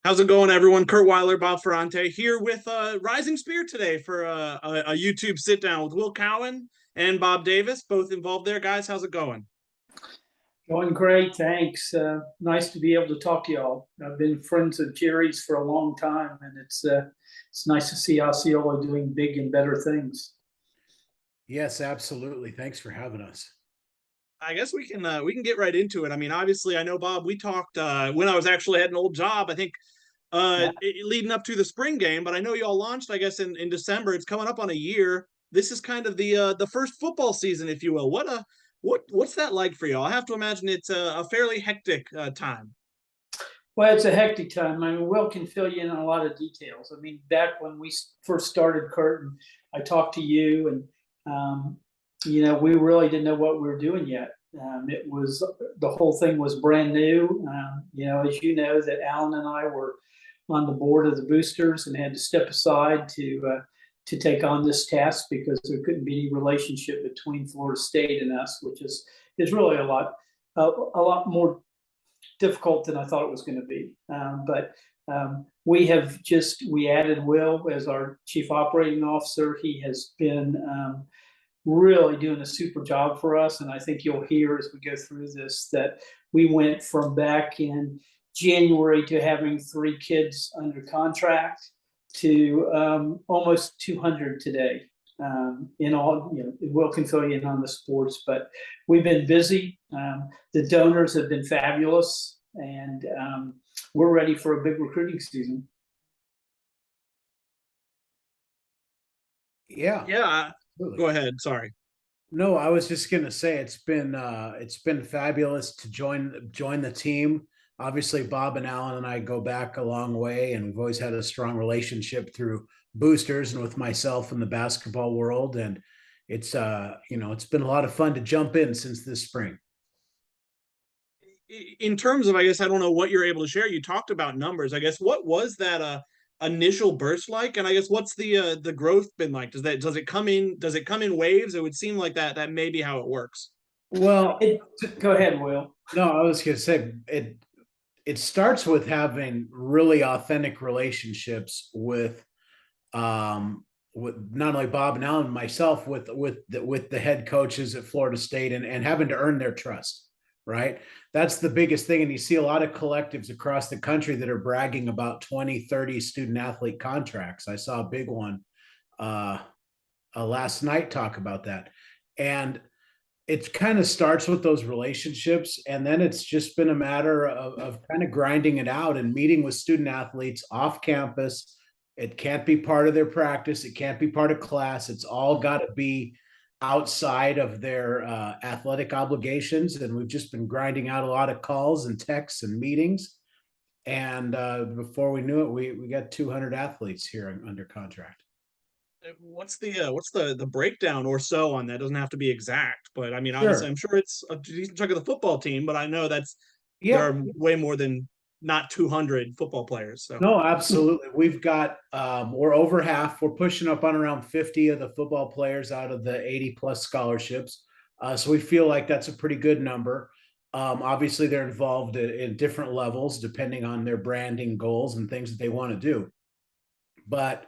How's it going, everyone? Kurt Weiler, Bob Ferrante here with Rising Spear today for a YouTube sit down with Will Cowan and Bob Davis, both involved there. Guys, how's it going? Going great, thanks. Nice to be able to talk to y'all. I've been friends of Jerry's for a long time, and it's nice to see Osceola doing big and better things. Yes, absolutely. Thanks for having us. I guess we can get right into it. I mean, obviously, I know Bob. We talked when I was actually at an old job. I think Yeah. leading up to the spring game, but I know y'all launched, I guess, in December. It's coming up on a year. This is kind of the first football season, if you will. What's that like for y'all? I have to imagine it's a fairly hectic time. Well, it's a hectic time. I mean, Will can fill you in on a lot of details. I mean, back when we first started, Kurt, and I talked to you, and we really didn't know what we were doing yet. It was the whole thing was brand new. As you know, that Alan and I were on the board of the boosters and had to step aside to take on this task because there couldn't be any relationship between Florida State and us, which is really a lot more difficult than I thought it was going to be. But we added Will as our chief operating officer. He has been really doing a super job for us. And I think you'll hear as we go through this that we went from back in January to having 3 kids under contract to almost 200 today. In all, Will can fill you in on the sports, but we've been busy. The donors have been fabulous, and we're ready for a big recruiting season. Yeah. Go ahead. Sorry. No, I was just gonna say it's been fabulous to join the team. Obviously, Bob and Alan and I go back a long way, and we've always had a strong relationship through boosters and with myself in the basketball world. And it's been a lot of fun to jump in since this spring. In terms of, I guess, I don't know what you're able to share. You talked about numbers. I guess what was that initial burst like, and I guess what's the growth been like? Does it come in waves? It would seem like that may be how it works. Well, Go ahead, Will. no, I was gonna say it starts with having really authentic relationships with not only Bob and Alan, myself, with the head coaches at Florida State, and having to earn their trust, right? That's the biggest thing. And you see a lot of collectives across the country that are bragging about 20, 30 student athlete contracts. I saw a big one last night talk about that. And it kind of starts with those relationships, and then it's just been a matter of kind of grinding it out and meeting with student athletes off campus. It can't be part of their practice. It can't be part of class. It's all got to be outside of their athletic obligations. And we've just been grinding out a lot of calls and texts and meetings. And before we knew it, we got 200 athletes here under contract. What's the breakdown or so on that? Doesn't have to be exact, but I mean, Sure. obviously, I'm sure it's a decent chunk of the football team, but I know there are way more than not 200 football players. So no, absolutely. We've got we're over half. We're pushing up on around 50 of the football players out of the 80 plus scholarships. So we feel like that's a pretty good number. Obviously, they're involved in different levels depending on their branding goals and things that they want to do. But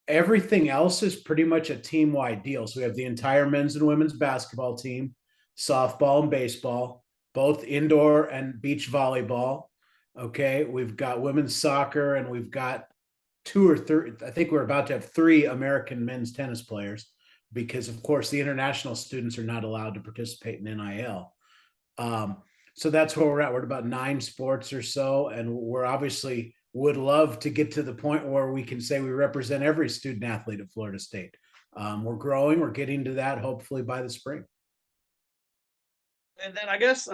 everything else is pretty much a team-wide deal. So we have the entire men's and women's basketball team, softball and baseball, both indoor and beach volleyball. Okay, we've got women's soccer, and we've got 2 or 3. I think we're about to have 3 American men's tennis players because, of course, the international students are not allowed to participate in NIL. So that's where we're at. We're at about 9 sports or so, and we're obviously would love to get to the point where we can say we represent every student athlete at Florida State. We're growing. We're getting to that hopefully by the spring. and then I guess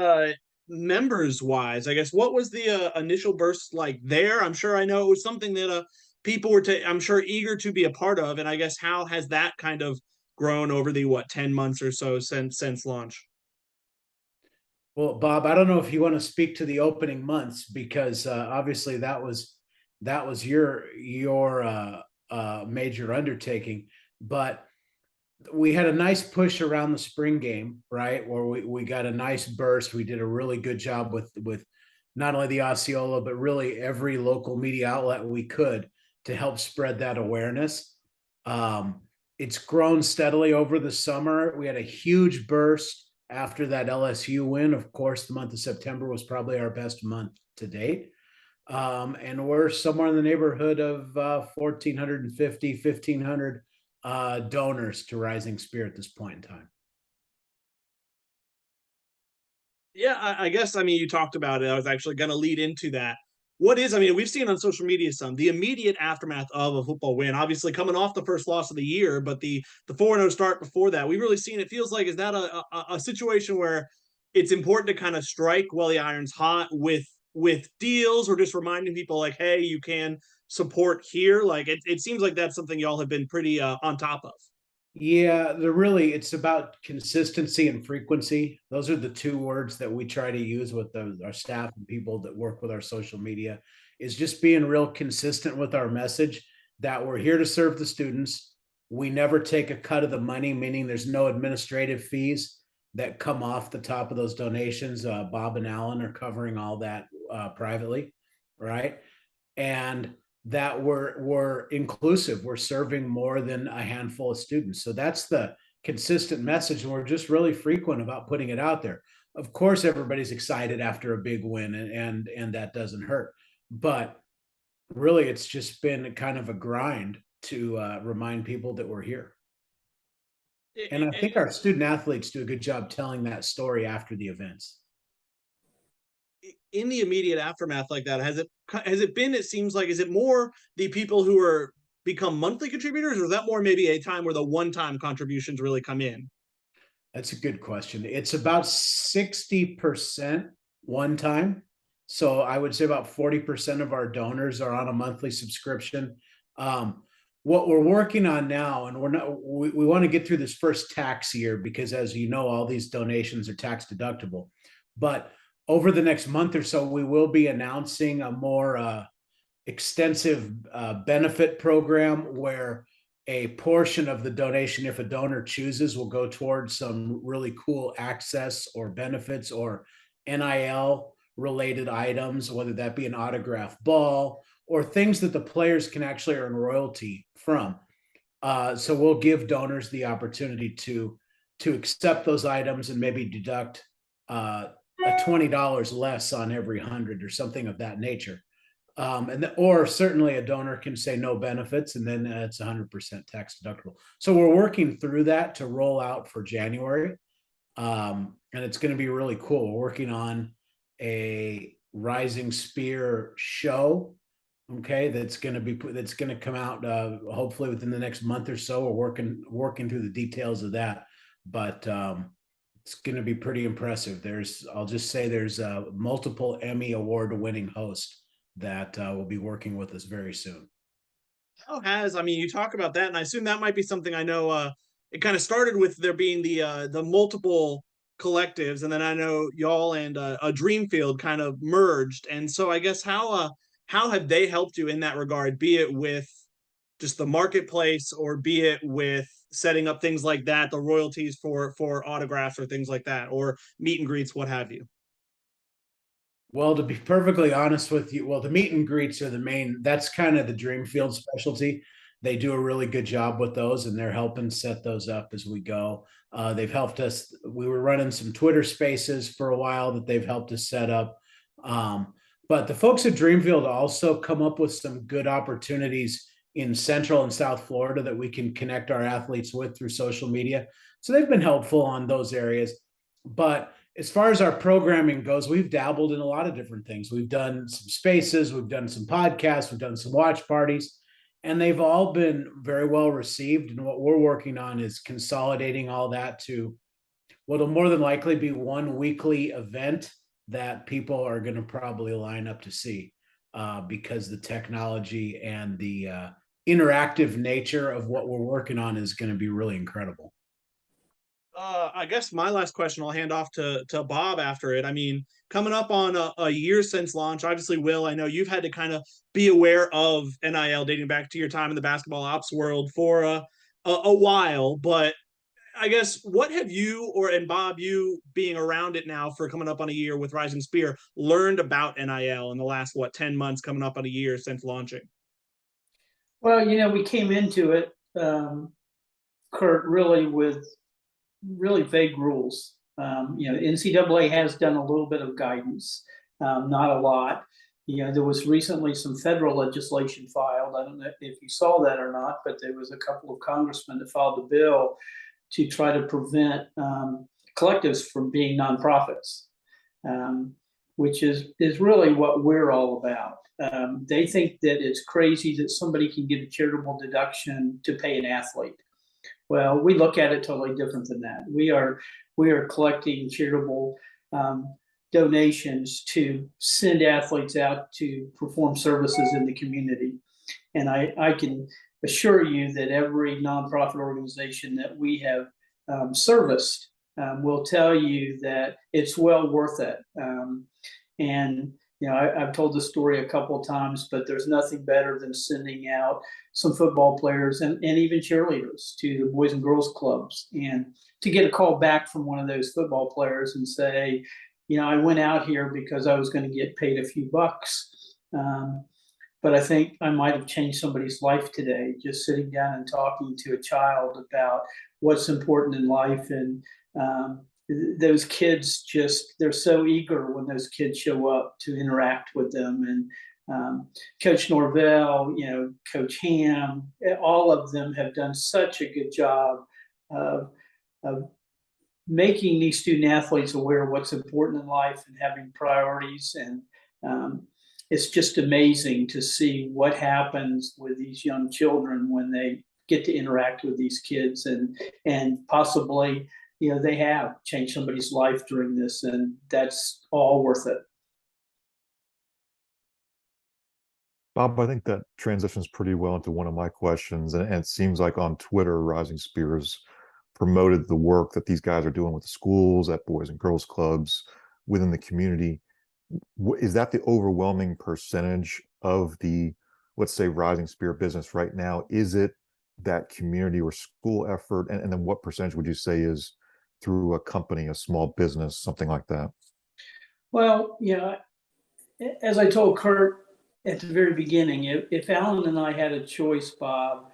members wise, I guess what was the initial burst like there? I'm sure I know it was something that people were I'm sure eager to be a part of, and I guess how has that kind of grown over the 10 months or so since launch? Well, Bob, I don't know if you want to speak to the opening months because obviously that was your major undertaking, but we had a nice push around the spring game, right? Where we got a nice burst. We did a really good job with not only the Osceola, but really every local media outlet we could to help spread that awareness. It's grown steadily over the summer. We had a huge burst after that LSU win. Of course, the month of September was probably our best month to date. And we're somewhere in the neighborhood of 1,450, 1,500 donors to Rising Spear at this point in time. Yeah, I guess, I mean, you talked about it. I was actually going to lead into that. What is, I mean, we've seen on social media some the immediate aftermath of a football win, obviously coming off the first loss of the year, but the 4-0 start before that, we've really seen, it feels like, is that a situation where it's important to kind of strike while the iron's hot with deals, or just reminding people like, hey, you can support here? Like, it seems like that's something y'all have been pretty on top of. Yeah, it's about consistency and frequency. Those are the two words that we try to use with our staff and people that work with our social media, is just being real consistent with our message that we're here to serve the students. We never take a cut of the money, meaning there's no administrative fees that come off the top of those donations. Bob and Alan are covering all that privately, right? And that we're inclusive. We're serving more than a handful of students. So that's the consistent message. And we're just really frequent about putting it out there. Of course, everybody's excited after a big win, and that doesn't hurt. But really, it's just been kind of a grind to remind people that we're here. And I think our student athletes do a good job telling that story after the events. In the immediate aftermath like that, has it been, it seems like, is it more the people who are become monthly contributors, or is that more maybe a time where the one-time contributions really come in? That's a good question. It's about 60% one time. So I would say about 40% of our donors are on a monthly subscription. What we're working on now, and we want to get through this first tax year, because as you know, all these donations are tax deductible. But over the next month or so, we will be announcing a more extensive benefit program where a portion of the donation, if a donor chooses, will go towards some really cool access or benefits or NIL related items, whether that be an autograph ball or things that the players can actually earn royalty from. So we'll give donors the opportunity to accept those items and maybe deduct a $20 less on every 100 or something of that nature. Or certainly a donor can say no benefits, and then it's 100% tax deductible. So we're working through that to roll out for January. And it's going to be really cool. We're working on a Rising Spear show. Okay. That's going to come out hopefully within the next month or so. We're working through the details of that, but it's going to be pretty impressive. I'll just say there's a multiple Emmy award winning host that will be working with us very soon. I mean, you talk about that, and I assume that might be something, I know it kind of started with there being the multiple collectives, and then I know y'all and a Dreamfield kind of merged. And so I guess how have they helped you in that regard, be it with just the marketplace, or be it with setting up things like that, the royalties for autographs or things like that, or meet and greets, what have you? Well, to be perfectly honest with you, the meet and greets are that's kind of the Dreamfield specialty. They do a really good job with those, and they're helping set those up as we go. They've helped us. We were running some Twitter spaces for a while that they've helped us set up. But the folks at Dreamfield also come up with some good opportunities in Central and South Florida that we can connect our athletes with through social media. So they've been helpful on those areas. But as far as our programming goes, we've dabbled in a lot of different things. We've done some spaces, we've done some podcasts, we've done some watch parties, and they've all been very well received. And what we're working on is consolidating all that to what'll more than likely be one weekly event that people are going to probably line up to see, because the technology and the interactive nature of what we're working on is going to be really incredible. I guess my last question I'll hand off to Bob after it. I mean, coming up on a year since launch, obviously, Will, I know you've had to kind of be aware of NIL dating back to your time in the basketball ops world for a while, but I guess what have you and Bob, you being around it now for coming up on a year with Rising Spear, learned about NIL in the last 10 months, coming up on a year since launching? Well, we came into it, Kurt, really with really vague rules. NCAA has done a little bit of guidance, not a lot. There was recently some federal legislation filed. I don't know if you saw that or not, but there was a couple of congressmen that filed a bill to try to prevent collectives from being nonprofits, which is really what we're all about. They think that it's crazy that somebody can get a charitable deduction to pay an athlete. Well, we look at it totally different than that. We are collecting charitable donations to send athletes out to perform services in the community. And I can assure you that every nonprofit organization that we have serviced will tell you that it's well worth it. And I've told this story a couple of times, but there's nothing better than sending out some football players and even cheerleaders to the Boys and Girls Clubs, and to get a call back from one of those football players and say, I went out here because I was going to get paid a few bucks. But I think I might have changed somebody's life today, just sitting down and talking to a child about what's important in life. And those kids they're so eager when those kids show up to interact with them. And Coach Norvell, Coach Ham, all of them have done such a good job of making these student athletes aware of what's important in life and having priorities. And it's just amazing to see what happens with these young children when they get to interact with these kids, and possibly, they have changed somebody's life during this, and that's all worth it. Bob, I think that transitions pretty well into one of my questions. And it seems like on Twitter, Rising Spears promoted the work that these guys are doing with the schools, at Boys and Girls Clubs, within the community. Is that the overwhelming percentage of the, let's say, Rising Spear business right now? Is it that community or school effort? And then what percentage would you say is through a company, a small business, something like that? Well, as I told Kurt at the very beginning, if Alan and I had a choice, Bob,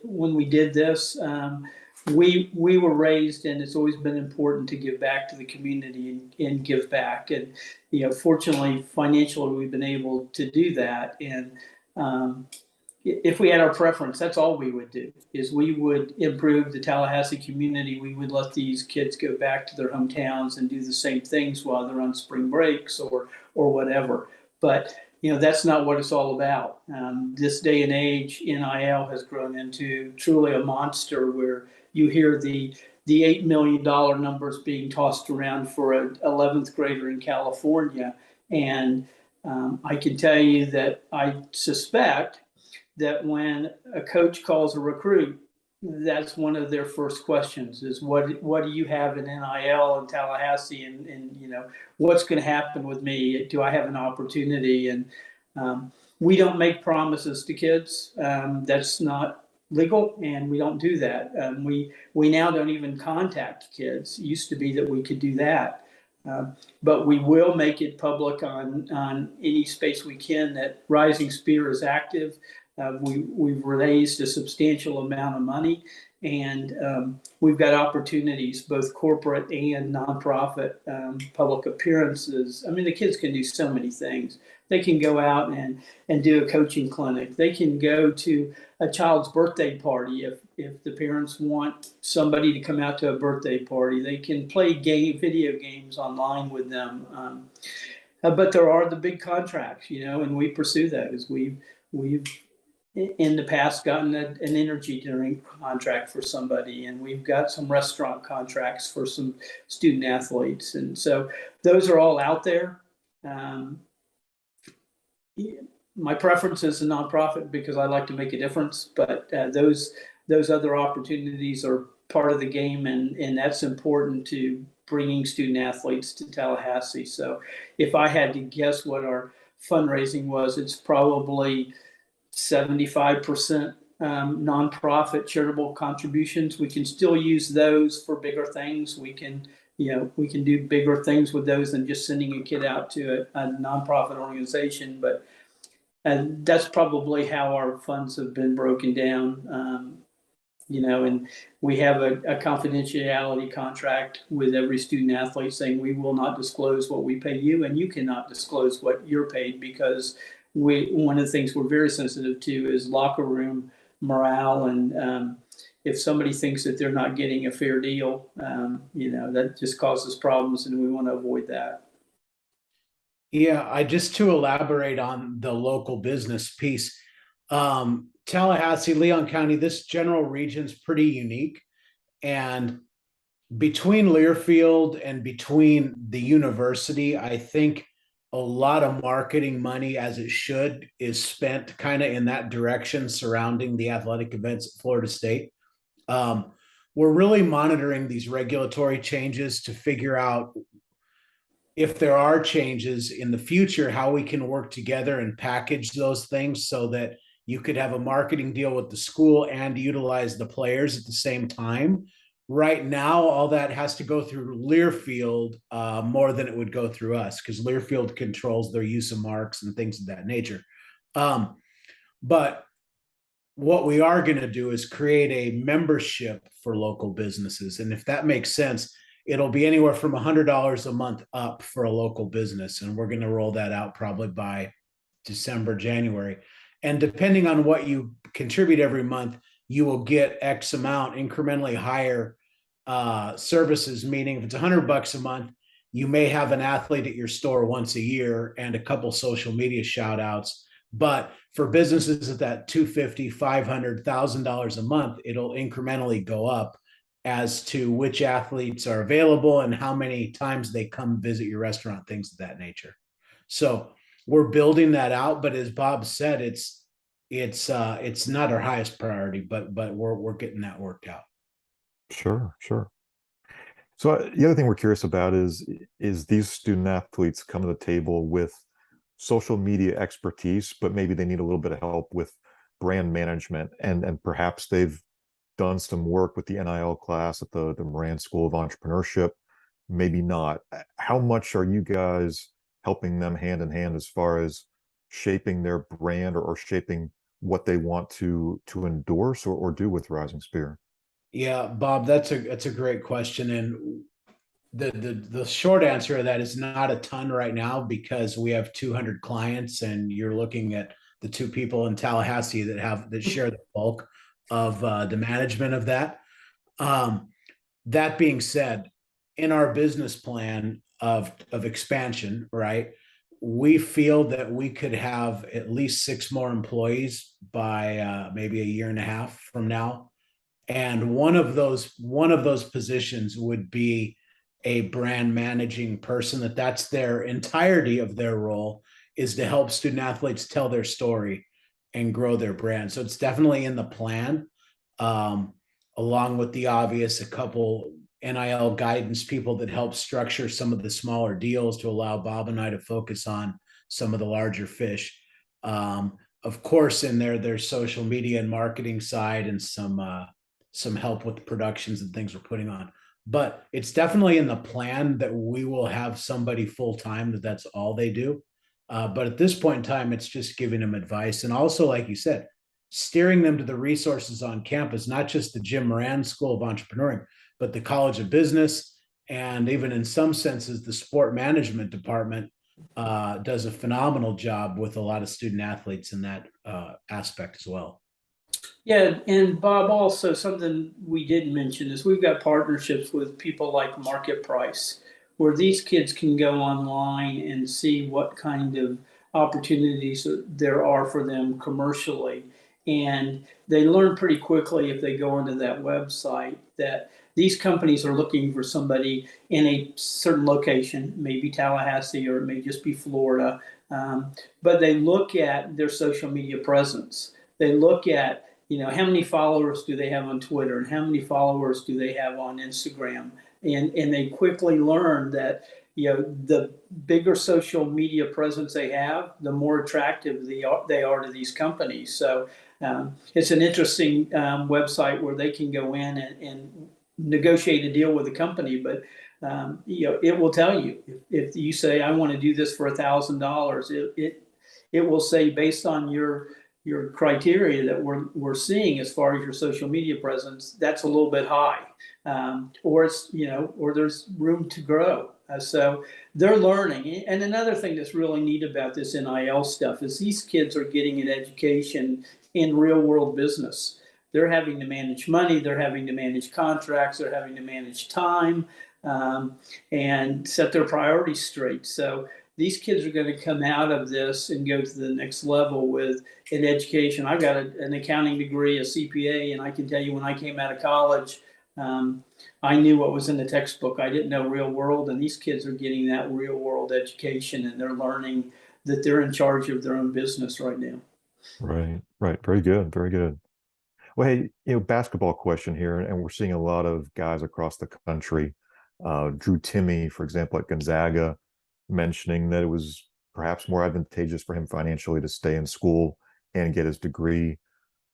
when we did this, we were raised, and it's always been important to give back to the community and give back. And fortunately, financially, we've been able to do that. And if we had our preference, that's all we would do, is we would improve the Tallahassee community. We would let these kids go back to their hometowns and do the same things while they're on spring breaks or whatever. But that's not what it's all about. This day and age, NIL has grown into truly a monster, where you hear the $8 million numbers being tossed around for an 11th grader in California. And I can tell you that I suspect that when a coach calls a recruit, that's one of their first questions is, what do you have in NIL in Tallahassee, and what's going to happen with me? Do I have an opportunity? And we don't make promises to kids. That's not legal, and we don't do that. We now don't even contact kids. It used to be that we could do that. But we will make it public on any space we can that Rising Spear is active. We've raised a substantial amount of money, and we've got opportunities, both corporate and nonprofit, public appearances. I mean, the kids can do so many things. They can go out and do a coaching clinic. They can go to a child's birthday party if the parents want somebody to come out to a birthday party. They can play video games online with them. But there are the big contracts, and we pursue those. We've in the past gotten an energy drink contract for somebody, and we've got some restaurant contracts for some student athletes. And so those are all out there. My preference is a nonprofit because I like to make a difference, but those other opportunities are part of the game, and that's important to bringing student athletes to Tallahassee. So if I had to guess what our fundraising was, it's probably 75% nonprofit charitable contributions. We can still use those for bigger things. We can do bigger things with those than just sending a kid out to a nonprofit organization. But and that's probably how our funds have been broken down. And we have a confidentiality contract with every student athlete saying we will not disclose what we pay you, and you cannot disclose what you're paid, because one of the things we're very sensitive to is locker room morale. And if somebody thinks that they're not getting a fair deal, that just causes problems, and we want to avoid that. Yeah, just to elaborate on the local business piece, Tallahassee, Leon County, this general region's pretty unique. And between Learfield and between the university, I think a lot of marketing money, as it should, is spent kind of in that direction surrounding the athletic events at Florida State. We're really monitoring these regulatory changes to figure out if there are changes in the future, how we can work together and package those things so that you could have a marketing deal with the school and utilize the players at the same time. Right now, all that has to go through Learfield more than it would go through us, because Learfield controls their use of marks and things of that nature. But what we are going to do is create a membership for local businesses. And if that makes sense, it'll be anywhere from $100 a month up for a local business. And we're going to roll that out probably by December, January. And depending on what you contribute every month, you will get X amount incrementally higher services. Meaning if it's $100 a month, you may have an athlete at your store once a year and a couple social media shout outs. But for businesses at that $250, $500, $1,000 a month, it'll incrementally go up as to which athletes are available and how many times they come visit your restaurant, things of that nature. So we're building that out, but as Bob said, it's not our highest priority, but we're getting that worked out. Sure. So the other thing we're curious about is these student athletes come to the table with social media expertise, but maybe they need a little bit of help with brand management, and perhaps they've done some work with the NIL class at the Moran School of Entrepreneurship, maybe not. How much are you guys helping them hand in hand as far as shaping their brand or shaping what they want to endorse or do with Rising Spear? Yeah, Bob, that's a great question. And the short answer to that is not a ton right now, because we have 200 clients, and you're looking at the two people in Tallahassee that share the bulk of the management of that. That being said, in our business plan of expansion, right, we feel that we could have at least 6 more employees by maybe a year and a half from now. And one of those positions would be a brand managing person. That's their entirety of their role, is to help student athletes tell their story and grow their brand. So it's definitely in the plan, along with the obvious, a couple NIL guidance people that help structure some of the smaller deals to allow Bob and I to focus on some of the larger fish. Of course, in there's social media and marketing side, and some help with the productions and things we're putting on. But it's definitely in the plan that we will have somebody full-time that's all they do. But at this point in time, it's just giving them advice. And also, like you said, steering them to the resources on campus, not just the Jim Moran School of Entrepreneuring, but the College of Business, and even in some senses, the sport management department does a phenomenal job with a lot of student athletes in that aspect as well. Yeah, and Bob, also something we didn't mention is we've got partnerships with people like Market Price, where these kids can go online and see what kind of opportunities there are for them commercially. And they learn pretty quickly, if they go into that website, that these companies are looking for somebody in a certain location, maybe Tallahassee, or it may just be Florida. But they look at their social media presence. They look at, how many followers do they have on Twitter, and how many followers do they have on Instagram? And they quickly learn that, the bigger social media presence they have, the more attractive they are to these companies. So It's an interesting website where they can go in and negotiate a deal with a company, but it will tell you if you say I want to do this for $1,000, it will say based on your criteria that we're seeing as far as your social media presence, that's a little bit high, or it's or there's room to grow. So they're learning. And another thing that's really neat about this NIL stuff is these kids are getting an education in real world business. They're having to manage money, they're having to manage contracts, they're having to manage time, and set their priorities straight. So these kids are going to come out of this and go to the next level with an education. I've got an accounting degree, a CPA, and I can tell you when I came out of college, I knew what was in the textbook. I didn't know real world, and these kids are getting that real world education, and they're learning that they're in charge of their own business right now. Right, right. Very good, very good. Well, hey, basketball question here, and we're seeing a lot of guys across the country. Drew Timme, for example, at Gonzaga, mentioning that it was perhaps more advantageous for him financially to stay in school and get his degree.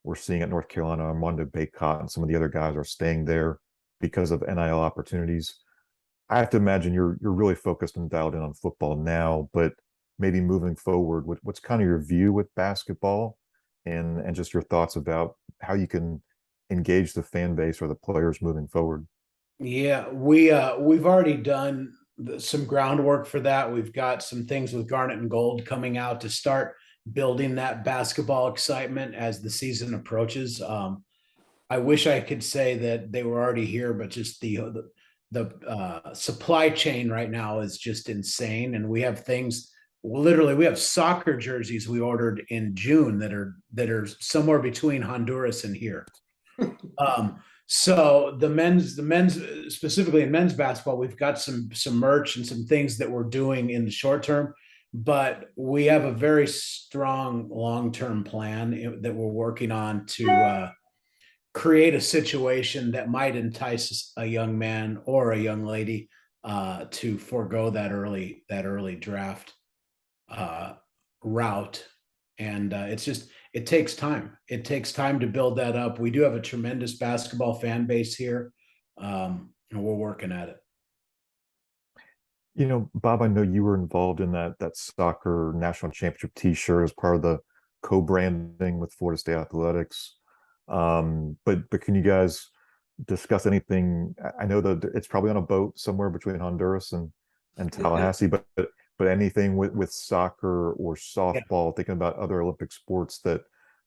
We're seeing at North Carolina, Armando Bacot and some of the other guys are staying there because of NIL opportunities. I have to imagine you're really focused and dialed in on football now, but maybe moving forward, what's kind of your view with basketball and just your thoughts about how you can engage the fan base or the players moving forward? Yeah, we've already done some groundwork for that. We've got some things with Garnet and Gold coming out to start building that basketball excitement as the season approaches. I wish I could say that they were already here, but just the supply chain right now is just insane, and we have things. Literally, we have soccer jerseys we ordered in June that are somewhere between Honduras and here. So the men's specifically in men's basketball, we've got some merch and some things that we're doing in the short term, but we have a very strong long-term plan that we're working on to create a situation that might entice a young man or a young lady to forego that early draft route. And it takes time. It takes time to build that up. We do have a tremendous basketball fan base here, and we're working at it. Bob, I know you were involved in that soccer national championship T-shirt as part of the co-branding with Florida State Athletics. But can you guys discuss anything? I know that it's probably on a boat somewhere between Honduras and Tallahassee, but anything with soccer or softball, thinking about other Olympic sports that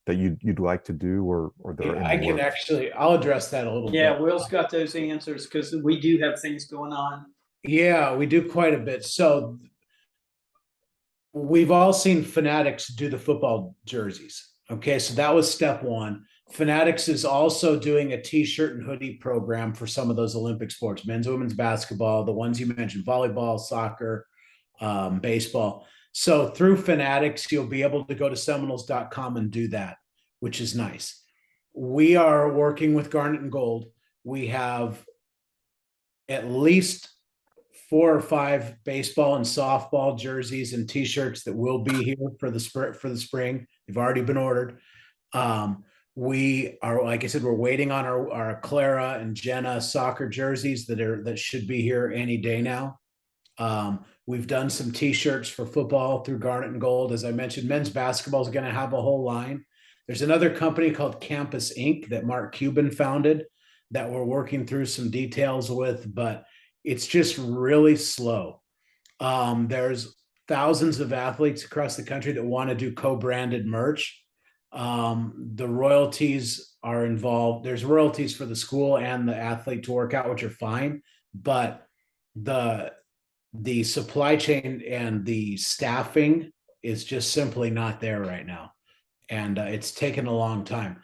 you'd like to do or that are in I the can works? actually, I'll address that a little bit. Yeah, Will's got those answers because we do have things going on. Yeah, we do quite a bit. So we've all seen Fanatics do the football jerseys. Okay, so that was step one. Fanatics is also doing a T-shirt and hoodie program for some of those Olympic sports, men's, women's basketball, the ones you mentioned, volleyball, soccer, baseball. So through Fanatics, you'll be able to go to Seminoles.com and do that, which is nice. We are working with Garnet and Gold. We have at least 4 or 5 baseball and softball jerseys and T-shirts that will be here for the spring. They've already been ordered. We are, like I said, we're waiting on our Clara and Jenna soccer jerseys that should be here any day now. We've done some T-shirts for football through Garnet and Gold. As I mentioned, men's basketball is going to have a whole line. There's another company called Campus Inc. that Mark Cuban founded that we're working through some details with, but it's just really slow. There's thousands of athletes across the country that want to do co-branded merch. The royalties are involved. There's royalties for the school and the athlete to work out, which are fine, but the supply chain and the staffing is just simply not there right now. And it's taken a long time.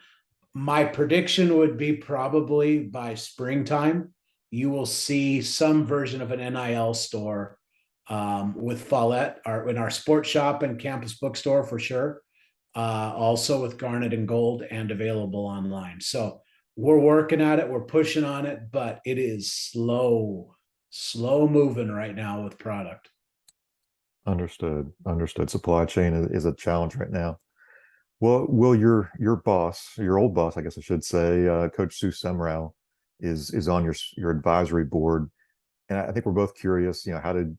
My prediction would be probably by springtime, you will see some version of an NIL store with Follett in our sports shop and campus bookstore for sure. Also with Garnet and Gold and available online. So we're working at it. We're pushing on it, but it is slow moving right now with product. Understood. Supply chain is a challenge right now. Well, Will, your boss, your old boss, I guess I should say, Coach Sue Semrau, is on your advisory board, and I think we're both curious. How did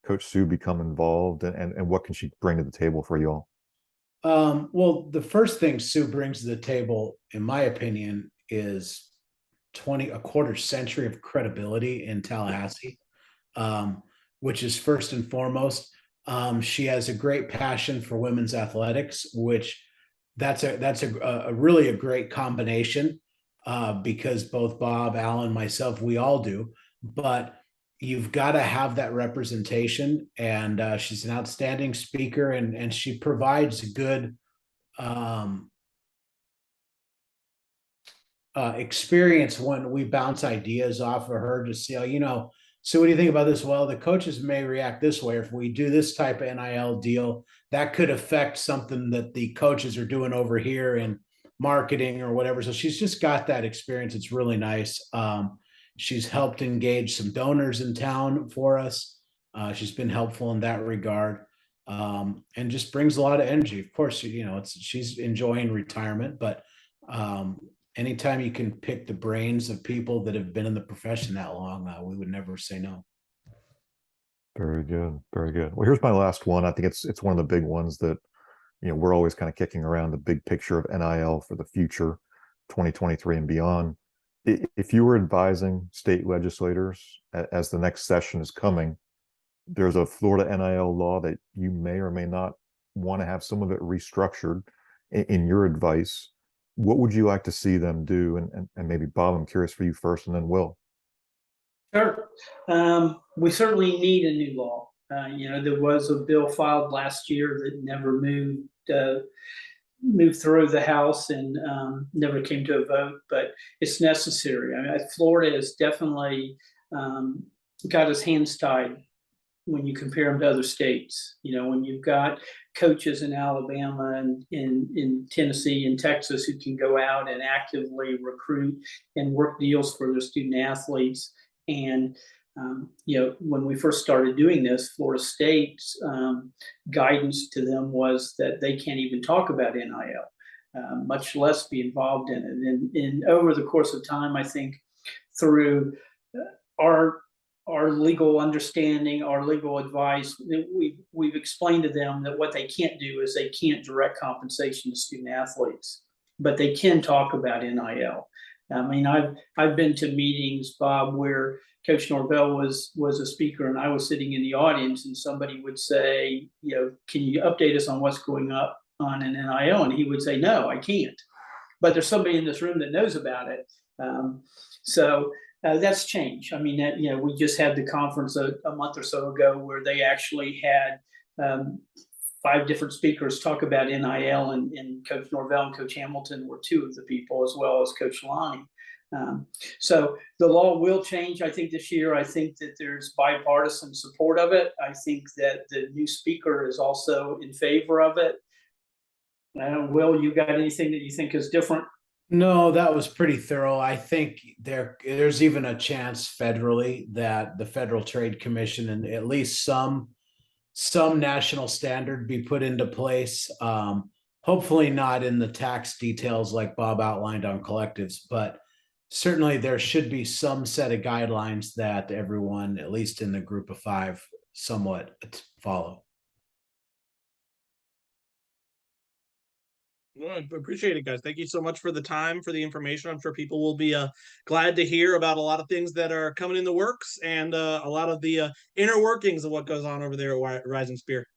Coach Sue become involved, and what can she bring to the table for you all? Well, the first thing Sue brings to the table, in my opinion, is a quarter century of credibility in Tallahassee, um, which is first and foremost. She has a great passion for women's athletics, which that's a really a great combination, because both Bob, Alan, myself, we all do. But you've got to have that representation, and she's an outstanding speaker, and she provides a good um, experience when we bounce ideas off of her to see, so what do you think about this? Well, the coaches may react this way. If we do this type of NIL deal, that could affect something that the coaches are doing over here in marketing or whatever. So she's just got that experience. It's really nice. She's helped engage some donors in town for us. She's been helpful in that regard, and just brings a lot of energy. Of course, she's enjoying retirement, but anytime you can pick the brains of people that have been in the profession that long, we would never say no. Very good, very good. Well, here's my last one. I think it's one of the big ones that we're always kind of kicking around the big picture of NIL for the future, 2023 and beyond. If you were advising state legislators as the next session is coming, there's a Florida NIL law that you may or may not want to have some of it restructured. In your advice, what would you like to see them do? And maybe Bob, I'm curious for you first, and then Will. Sure. We certainly need a new law. There was a bill filed last year that never moved through the House and never came to a vote, but it's necessary. I mean, Florida has definitely got his hands tied when you compare them to other states. When you've got coaches in Alabama and in Tennessee and Texas who can go out and actively recruit and work deals for their student athletes. And when we first started doing this, Florida State's guidance to them was that they can't even talk about NIL, much less be involved in it. And over the course of time, I think through our legal understanding, our legal advice, we've explained to them that what they can't do is they can't direct compensation to student athletes, but they can talk about NIL. I mean, I've been to meetings, Bob, where Coach Norvell was a speaker and I was sitting in the audience, and somebody would say, can you update us on what's going on in NIL? And he would say, no, I can't. But there's somebody in this room that knows about it. So that's changed. I mean, we just had the conference a month or so ago where they actually had 5 different speakers talk about NIL, and Coach Norvell and Coach Hamilton were 2 of the people, as well as Coach Lonnie. So the law will change, I think, this year. I think that there's bipartisan support of it. I think that the new speaker is also in favor of it. Will, you got anything that you think is different? No, that was pretty thorough. I think there's even a chance federally that the Federal Trade Commission and at least some national standard be put into place. Hopefully not in the tax details like Bob outlined on collectives, but certainly there should be some set of guidelines that everyone, at least in the group of 5, somewhat follow. Well, I appreciate it, guys. Thank you so much for the time, for the information. I'm sure people will be glad to hear about a lot of things that are coming in the works, and a lot of the inner workings of what goes on over there at Rising Spear.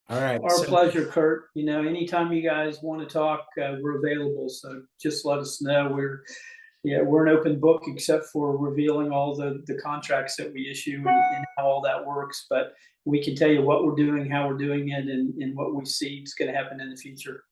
All right. Our pleasure, Kurt. Anytime you guys want to talk, we're available. So just let us know. We're an open book, except for revealing all the contracts that we issue and how all that works. But we can tell you what we're doing, how we're doing it, and what we see is going to happen in the future.